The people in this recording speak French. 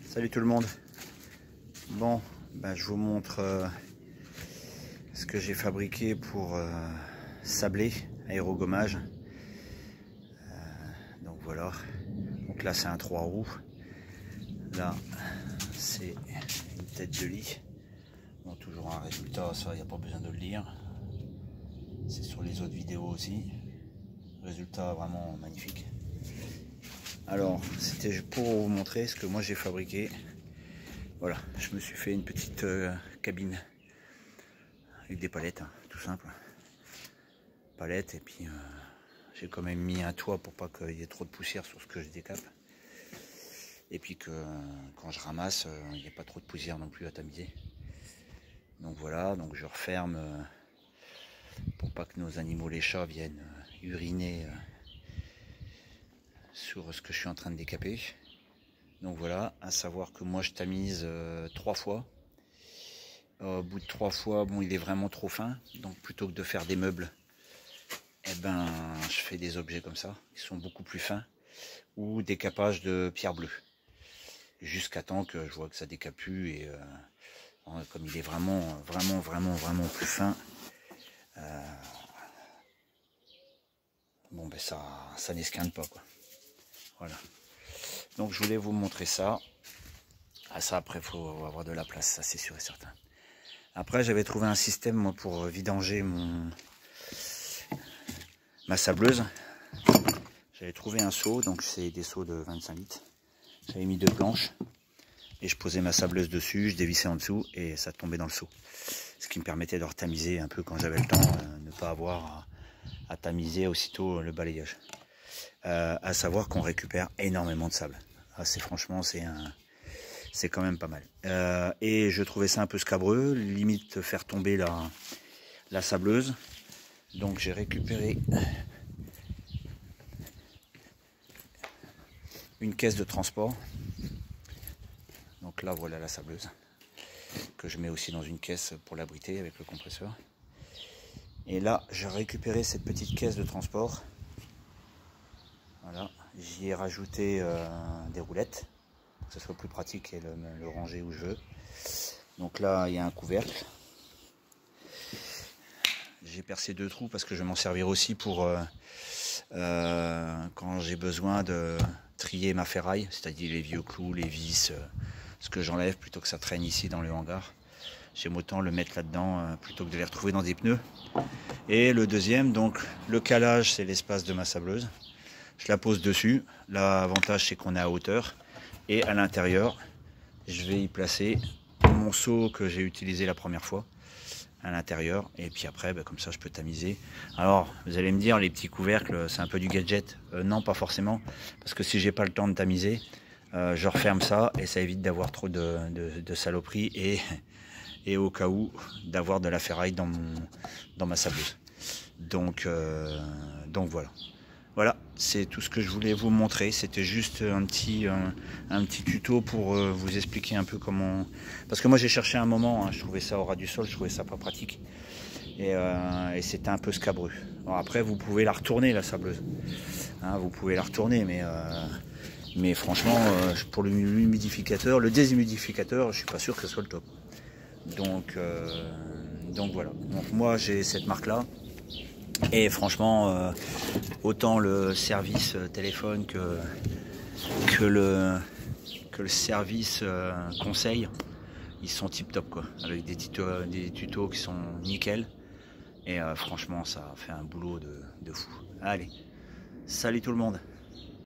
Salut tout le monde. Bon, je vous montre ce que j'ai fabriqué pour sabler, aérogommage. Donc voilà. Donc là c'est un 3 roues. Là c'est une tête de lit. Bon, toujours un résultat, ça il n'y a pas besoin de le lire. C'est sur les autres vidéos aussi. Résultat vraiment magnifique. Alors c'était pour vous montrer ce que moi j'ai fabriqué. Voilà, je me suis fait une petite cabine avec des palettes, hein, tout simple. Palettes, et puis j'ai quand même mis un toit pour pas qu'il y ait trop de poussière sur ce que je décape. Et puis que quand je ramasse, il n'y a pas trop de poussière non plus à tamiser. Donc voilà, donc je referme pour pas que nos animaux, les chats, viennent uriner sur ce que je suis en train de décaper. Donc voilà, à savoir que moi je tamise 3 fois. Au bout de 3 fois, bon, il est vraiment trop fin. Donc plutôt que de faire des meubles, eh ben, je fais des objets comme ça, qui sont beaucoup plus fins. Ou des capages de pierre bleue. Jusqu'à temps que je vois que ça décape plus. Et comme il est vraiment plus fin, bon ben ça n'esquinte pas, quoi. Voilà. Donc je voulais vous montrer ça. Ah, ça après il faut avoir de la place, ça c'est sûr et certain. Après j'avais trouvé un système moi, pour vidanger ma sableuse. J'avais trouvé un seau, donc c'est des seaux de 25 litres. J'avais mis 2 planches et je posais ma sableuse dessus, je dévissais en dessous et ça tombait dans le seau. Ce qui me permettait de retamiser un peu quand j'avais le temps, ne pas avoir à tamiser aussitôt le balayage. À savoir qu'on récupère énormément de sable. Ah, franchement c'est quand même pas mal. Et je trouvais ça un peu scabreux, limite faire tomber la sableuse. Donc j'ai récupéré une caisse de transport. Donc là voilà la sableuse que je mets aussi dans une caisse pour l'abriter avec le compresseur. Et là j'ai récupéré cette petite caisse de transport. Voilà, j'y ai rajouté des roulettes pour que ce soit plus pratique et le ranger où je veux. Donc là il y a un couvercle. J'ai percé 2 trous parce que je vais m'en servir aussi pour quand j'ai besoin de trier ma ferraille, c'est-à-dire les vieux clous, les vis, ce que j'enlève plutôt que ça traîne ici dans le hangar. J'aime autant le mettre là-dedans plutôt que de les retrouver dans des pneus. Et le deuxième, donc le calage, c'est l'espace de ma sableuse. Je la pose dessus. L'avantage, c'est qu'on est à hauteur. Et à l'intérieur, je vais y placer mon seau que j'ai utilisé la première fois à l'intérieur. Et puis après, comme ça, je peux tamiser. Alors, vous allez me dire, les petits couvercles, c'est un peu du gadget. Non, pas forcément. Parce que si j'ai pas le temps de tamiser, je referme ça et ça évite d'avoir trop de saloperies et au cas où d'avoir de la ferraille dans ma sableuse. Donc voilà. Voilà, c'est tout ce que je voulais vous montrer. C'était juste un petit tuto pour vous expliquer un peu comment... Parce que moi j'ai cherché un moment, hein, je trouvais ça au ras du sol, je trouvais ça pas pratique. Et c'était un peu scabreux. Alors après vous pouvez la retourner la sableuse. Hein, vous pouvez la retourner, mais franchement pour l'humidificateur, le déshumidificateur, je suis pas sûr que ce soit le top. Donc voilà. Donc moi j'ai cette marque là. Et franchement, autant le service téléphone que le service conseil, ils sont tip top, quoi, avec des tutos qui sont nickel. Et franchement, ça fait un boulot de fou. Allez, salut tout le monde.